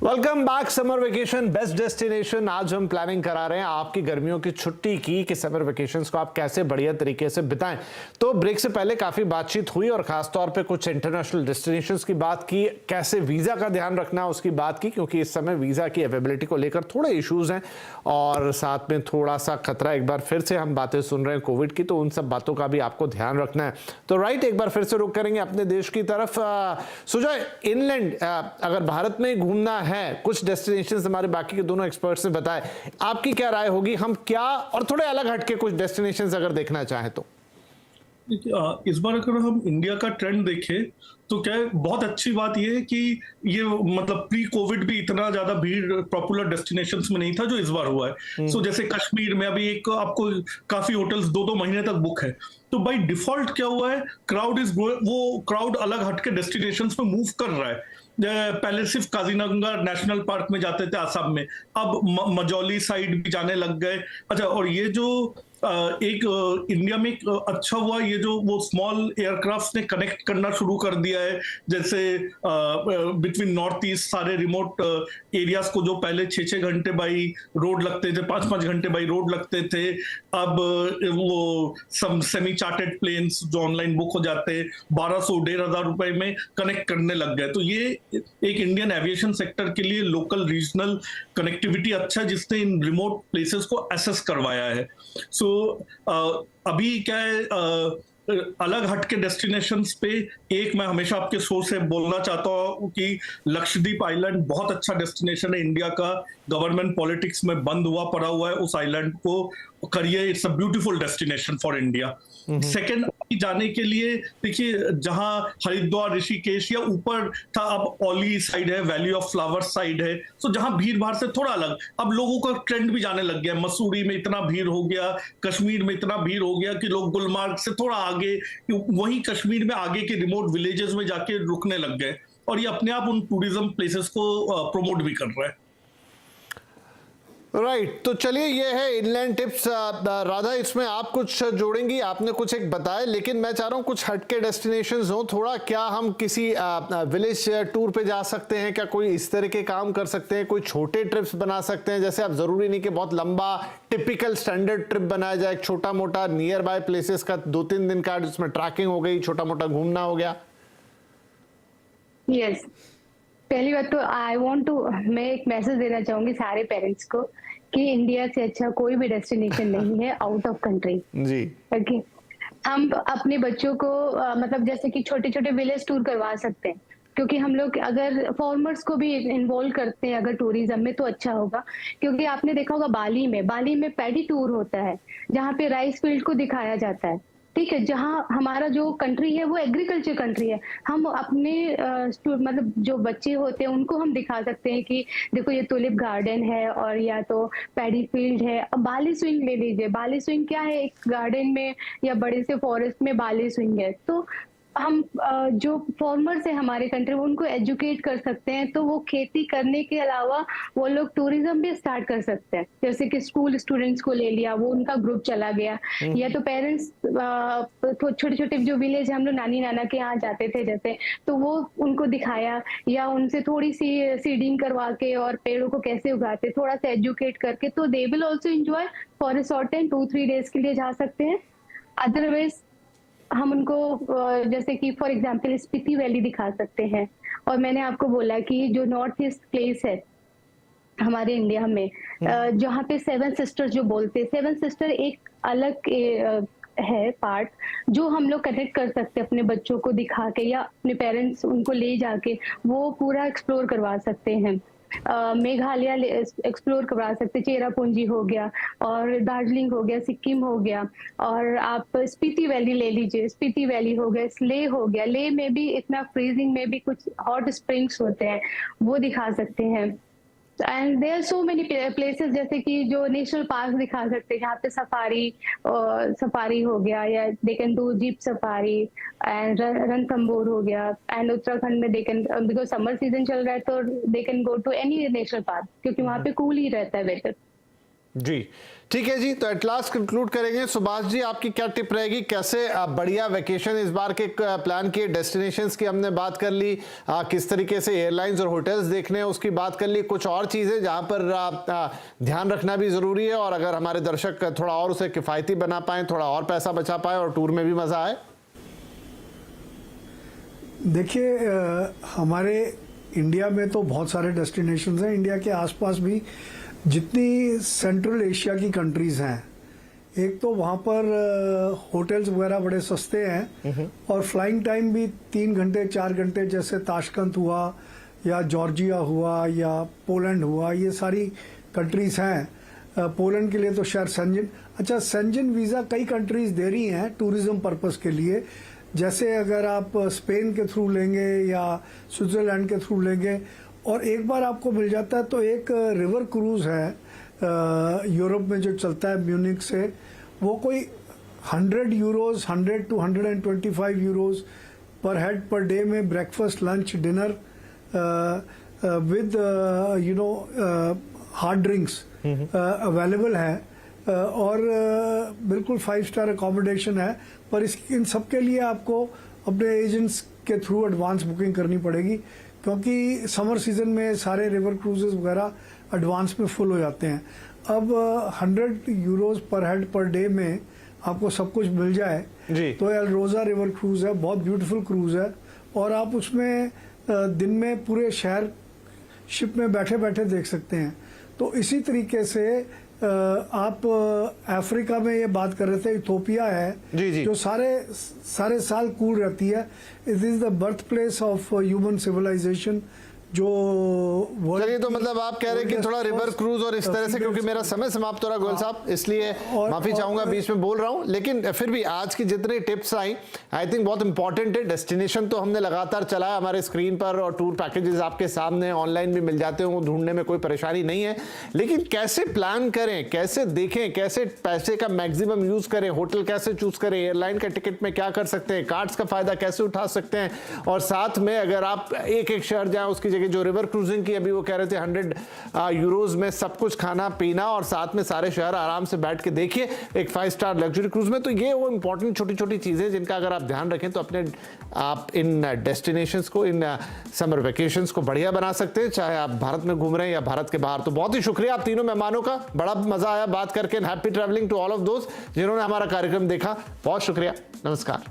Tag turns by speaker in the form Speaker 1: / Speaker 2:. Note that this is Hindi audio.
Speaker 1: Welcome back. Summer vacation best destination. आज हम प्लानिंग करा रहे हैं आपकी गर्मियों की छुट्टी की कि समर वेकेशंस को आप कैसे बढ़िया तरीके से बिताएं। तो ब्रेक से पहले काफी बातचीत हुई और खासतौर पे कुछ इंटरनेशनल डेस्टिनेशंस की बात की, कैसे वीजा का ध्यान रखना है उसकी बात की, क्योंकि इस समय वीजा की अवेलेबिलिटी को लेकर थोड़े इश्यूज हैं और साथ में थोड़ा सा खतरा। एक बार फिर से हम बातें सुन रहे हैं कोविड की, तो उन सब बातों का भी आपको ध्यान रखना है। तो राइट, एक बार फिर से रुक करेंगे अपने देश की तरफ। सुजय, इनलैंड अगर भारत में घूमना है, कुछ डेस्टिनेशंस हमारे बाकी के दोनों एक्सपर्ट्स ने बताए, आपकी क्या राय होगी? हम क्या और थोड़े अलग हटके कुछ डेस्टिनेशंस अगर देखना चाहें तो
Speaker 2: इस बार अगर हम इंडिया का ट्रेंड देखें तो क्या है, बहुत अच्छी बात यह है कि ये मतलब प्री कोविड भी इतना ज्यादा भीड़ पॉपुलर डेस्टिनेशंस में नहीं था जो इस बार हुआ है। सो जैसे कश्मीर में अभी एक आपको काफी होटल्स 2-2 महीने तक बुक है, तो बाय डिफॉल्ट क्या हुआ है, वो क्राउड अलग हटके डेस्टिनेशंस में मूव कर रहा है। पहले सिर्फ काजीरंगा नेशनल पार्क में जाते थे आसाम में, अब मजौली साइड भी जाने लग गए। अच्छा, और ये जो इंडिया में एक अच्छा हुआ, ये जो वो स्मॉल एयरक्राफ्ट ने कनेक्ट करना शुरू कर दिया है, जैसे बिटवीन नॉर्थ ईस्ट सारे रिमोट एरियाज को, जो पहले 6-6 घंटे बाई रोड लगते थे, 5-5 घंटे बाई रोड लगते थे, अब वो सेमी चार्टेड प्लेन्स जो ऑनलाइन बुक हो जाते हैं 1200-1500 रुपए में कनेक्ट करने लग गए। तो ये एक इंडियन एविएशन सेक्टर के लिए लोकल रीजनल कनेक्टिविटी अच्छा है, जिसने इन रिमोट प्लेसेस को एसेस करवाया है। सो अभी क्या है, अलग हटके डेस्टिनेशंस पे एक मैं हमेशा आपके शो से बोलना चाहता हूँ कि लक्षद्वीप आइलैंड बहुत अच्छा डेस्टिनेशन है इंडिया का। गवर्नमेंट पॉलिटिक्स में बंद हुआ पड़ा हुआ है, उस आइलैंड को करिए, it's a beautiful destination for India. Second जाने के लिए देखिए, जहां हरिद्वार ऋषिकेश या ऊपर था, अब औली साइड है, वैली ऑफ फ्लावर्स साइड है, तो जहां भीड़ भाड़ से थोड़ा अलग, अब लोगों का ट्रेंड भी जाने लग गया। मसूरी में इतना भीड़ हो गया, कश्मीर में इतना भीड़ हो गया कि लोग गुलमार्ग से थोड़ा आगे, वहीं कश्मीर में आगे के रिमोट विलेजेस में जाके रुकने लग गए, और ये अपने आप उन टूरिज्म प्लेसेस को प्रमोट भी कर रहा है।
Speaker 1: राइट, तो चलिए, ये है इनलैंड टिप्स। राधा, इसमें आप कुछ जोड़ेंगी? आपने कुछ एक बताया, लेकिन मैं चाह रहा हूँ कुछ हटके डेस्टिनेशंस हो थोड़ा। क्या हम किसी विलेज टूर पे जा सकते हैं? क्या कोई इस तरह के काम कर सकते हैं? कोई छोटे ट्रिप्स बना सकते हैं? जैसे आप जरूरी नहीं कि बहुत लंबा टिपिकल स्टैंडर्ड ट्रिप बनाया जाए, एक छोटा मोटा नियर बाय प्लेसेस का 2-3 दिन का, जिसमें ट्रैकिंग हो गई, छोटा मोटा घूमना हो गया।
Speaker 3: यस, पहली बात तो मैं एक मैसेज देना चाहूंगी सारे पेरेंट्स को कि इंडिया से अच्छा कोई भी डेस्टिनेशन नहीं है आउट ऑफ कंट्री जी। ओके, हम अपने बच्चों को मतलब जैसे कि छोटे छोटे विलेज टूर करवा सकते हैं, क्योंकि हम लोग अगर फॉर्मर्स को भी इन्वॉल्व करते हैं अगर टूरिज्म में तो अच्छा होगा। क्योंकि आपने देखा होगा बाली में पैडी टूर होता है, जहाँ पे राइस फील्ड को दिखाया जाता है। ठीक है, जहाँ हमारा जो कंट्री है वो एग्रीकल्चर कंट्री है, हम अपने मतलब जो बच्चे होते हैं उनको हम दिखा सकते हैं कि देखो ये टुलिप गार्डन है और या तो पैडी फील्ड है। अब बाली स्विंग ले लीजिए, बाली स्विंग क्या है, एक गार्डन में या बड़े से फॉरेस्ट में बाली स्विंग है। तो हम जो फॉर्मर्स है हमारे कंट्री, उनको एजुकेट कर सकते हैं, तो वो खेती करने के अलावा वो लोग टूरिज्म भी स्टार्ट कर सकते हैं। जैसे कि स्कूल स्टूडेंट्स को ले लिया, वो उनका ग्रुप चला गया, या तो पेरेंट्स छोटे छोटे जो विलेज हम लोग नानी नाना के यहाँ जाते थे जैसे, तो वो उनको दिखाया, या उनसे थोड़ी सी सीडिंग करवा के और पेड़ों को कैसे उगाते थोड़ा सा एजुकेट करके, तो they will also enjoy for a short time, 2-3 days के लिए जा सकते हैं। अदरवाइज हम उनको जैसे कि फॉर एग्जांपल स्पीति वैली दिखा सकते हैं। और मैंने आपको बोला कि जो नॉर्थ ईस्ट प्लेस है हमारे इंडिया में, जहाँ पे 7 सिस्टर्स जो बोलते हैं, 7 सिस्टर एक अलग है पार्ट जो हम लोग कनेक्ट कर सकते हैं अपने बच्चों को दिखा के, या अपने पेरेंट्स उनको ले जाके वो पूरा एक्सप्लोर करवा सकते हैं। मेघालय एक्सप्लोर करवा सकते, चेरापूंजी हो गया और दार्जिलिंग हो गया, सिक्किम हो गया, और आप स्पीति वैली ले लीजिए, स्पीति वैली हो गया, ले हो गया, ले में भी इतना फ्रीजिंग में भी कुछ हॉट स्प्रिंग्स होते हैं, वो दिखा सकते हैं। And there so many places, जैसे कि जो नेशनल पार्क दिखा सकते हैं, जहाँ पे सफारी हो गया, या they can do jeep safari, and Ranthambore हो गया। एंड उत्तराखंड में they can, because summer season चल रहा है, तो they can go to any national park, क्योंकि वहाँ पे कूल ही रहता है वेदर।
Speaker 1: जी ठीक है जी, तो एट लास्ट कंक्लूड करेंगे। सुभाष जी, आपकी क्या टिप रहेगी, कैसे बढ़िया वेकेशन इस बार के प्लान किए? डेस्टिनेशंस की हमने बात कर ली, किस तरीके से एयरलाइंस और होटल्स देखने हैं उसकी बात कर ली, कुछ और चीजें जहां पर ध्यान रखना भी जरूरी है, और अगर हमारे दर्शक थोड़ा और उसे किफायती बना पाए, थोड़ा और पैसा बचा पाए और टूर में भी मजा आए।
Speaker 4: देखिए, हमारे इंडिया में तो बहुत सारे डेस्टिनेशंस हैं। इंडिया के आसपास भी जितनी सेंट्रल एशिया की कंट्रीज हैं, एक तो वहाँ पर होटल्स वगैरह बड़े सस्ते हैं और फ्लाइंग टाइम भी 3 घंटे 4 घंटे, जैसे ताशकंद हुआ या जॉर्जिया हुआ या पोलैंड हुआ, ये सारी कंट्रीज हैं। पोलैंड के लिए तो शायद सेंजन वीज़ा कई कंट्रीज दे रही हैं टूरिज्म पर्पस के लिए। जैसे अगर आप स्पेन के थ्रू लेंगे या स्विट्जरलैंड के थ्रू लेंगे और एक बार आपको मिल जाता है, तो एक रिवर क्रूज है यूरोप में जो चलता है म्यूनिक से, वो कोई 100 यूरोज 100 to 125 यूरोज पर हेड पर डे में breakfast lunch dinner with hard drinks available है, और बिल्कुल 5 स्टार अकोमोडेशन है। पर इन सब के लिए आपको अपने एजेंट्स के थ्रू एडवांस बुकिंग करनी पड़ेगी, क्योंकि समर सीजन में सारे रिवर क्रूजेस वगैरह एडवांस में फुल हो जाते हैं। अब 100 यूरोज पर हेड पर डे में आपको सब कुछ मिल जाए
Speaker 1: जी।
Speaker 4: तो एल रोजा रिवर क्रूज है, बहुत ब्यूटीफुल क्रूज है, और आप उसमें दिन में पूरे शहर शिप में बैठे बैठे देख सकते हैं। तो इसी तरीके से आप अफ्रीका में ये बात कर रहे थे, इथोपिया है
Speaker 1: जी।
Speaker 4: जो सारे साल कूल रहती है। It is the birth place of human civilisation, जो
Speaker 1: चलिए, तो मतलब आप कह रहे हैं कि थोड़ा रिवर क्रूज और इस तरह से, क्योंकि मेरा समय समाप्त हो रहा है गोयल साहब, इसलिए माफी चाहूंगा बीच में बोल रहा हूं, लेकिन फिर भी आज की जितनी टिप्स आई आई थिंक बहुत इंपॉर्टेंट है। डेस्टिनेशन तो हमने लगातार चलाया हमारे स्क्रीन पर, और टूर पैकेजेस आपके सामने ऑनलाइन भी मिल जाते हैं, ढूंढने में कोई परेशानी नहीं है, लेकिन कैसे प्लान करें, कैसे देखें, कैसे पैसे का मैक्सिमम यूज करें, होटल कैसे चूज करें, एयरलाइन का टिकट में क्या कर सकते हैं, कार्ड्स का फायदा कैसे उठा सकते हैं, और साथ में अगर आप एक शहर जाए उसकी जगह जो रिवर क्रूजिंग की अभी वो कह रहे थे 100 यूरोज में सब कुछ खाना पीना और साथ में सारे शहर आराम से बैठ के देखिए एक 5 स्टार लग्जरी क्रूज में। तो ये वो इंपॉर्टेंट छोटी छोटी चीजें जिनका अगर आप ध्यान रखें तो अपने आप इन डेस्टिनेशंस को, इन समर वेकेशंस को बढ़िया बना सकते हैं, चाहे आप भारत में घूम रहे हैं या भारत के बाहर। तो बहुत ही शुक्रिया आप तीनों मेहमानों का, बड़ा मजा आया बात करके। Happy travelling to all of दोस्त जिन्होंने हमारा कार्यक्रम देखा, बहुत शुक्रिया, नमस्कार।